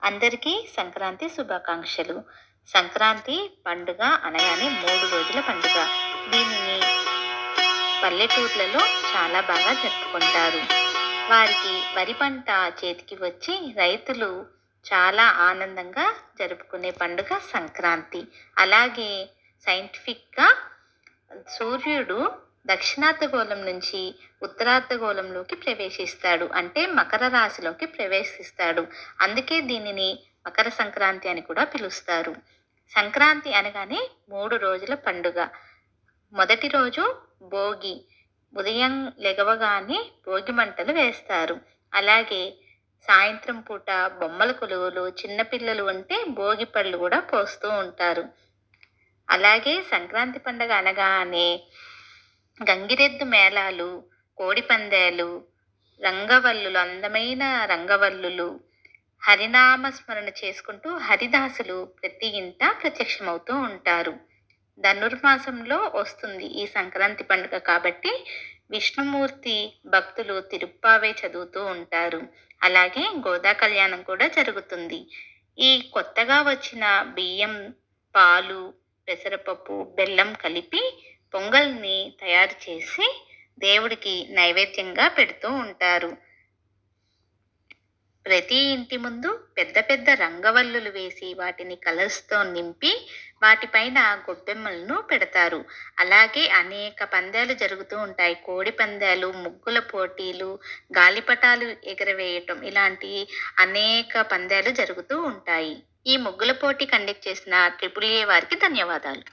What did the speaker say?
అందరికీ సంక్రాంతి శుభాకాంక్షలు. సంక్రాంతి పండుగ అనగానే 3 రోజుల పండుగ. దీనిని పల్లెటూర్లలో చాలా బాగా జరుపుకుంటారు. వారికి వరి పంట చేతికి వచ్చి రైతులు చాలా ఆనందంగా జరుపుకునే పండుగ సంక్రాంతి. అలాగే సైంటిఫిక్‌గా సూర్యుడు దక్షిణార్ధగోళం నుంచి ఉత్తరార్ధగోళంలోకి ప్రవేశిస్తాడు. అంటే మకర రాశిలోకి ప్రవేశిస్తాడు. అందుకే దీనిని మకర సంక్రాంతి అని కూడా పిలుస్తారు. సంక్రాంతి అనగానే 3 రోజుల పండుగ. మొదటి రోజు భోగి. ఉదయం లెగవగానే భోగి మంటలు వేస్తారు. అలాగే సాయంత్రం పూట బొమ్మల కొలువులు, చిన్నపిల్లలు ఉంటే భోగి పళ్ళు కూడా పోస్తూ ఉంటారు. అలాగే సంక్రాంతి పండగ అనగానే గంగిరెద్దు మేళాలు, కోడి పందాలు, రంగవల్లులు, అందమైన రంగవల్లులు, హరినామ స్మరణ చేసుకుంటూ హరిదాసులు ప్రతి ఇంట ప్రత్యక్షమవుతూ ఉంటారు. ధనుర్మాసంలో వస్తుంది ఈ సంక్రాంతి పండుగ కాబట్టి విష్ణుమూర్తి భక్తులు తిరుప్పావే చదువుతూ ఉంటారు. అలాగే గోదా కళ్యాణం కూడా జరుగుతుంది. ఈ కొత్తగా వచ్చిన బియ్యం, పాలు, పెసరపప్పు, బెల్లం కలిపి పొంగల్ని తయారు చేసి దేవుడికి నైవేద్యంగా పెడుతూ ఉంటారు. ప్రతి ఇంటి ముందు పెద్ద పెద్ద రంగవల్లులు వేసి వాటిని కలర్స్‌తో నింపి వాటిపైన గొబ్బెమ్మలను పెడతారు. అలాగే అనేక పందాలు జరుగుతూ ఉంటాయి. కోడి పందాలు, ముగ్గుల పోటీలు, గాలిపటాలు ఎగరవేయటం ఇలాంటి అనేక పందాలు జరుగుతూ ఉంటాయి. ఈ ముగ్గుల పోటీ కండక్ట్ చేసిన ట్రిపుల్ ఏ వారికి ధన్యవాదాలు.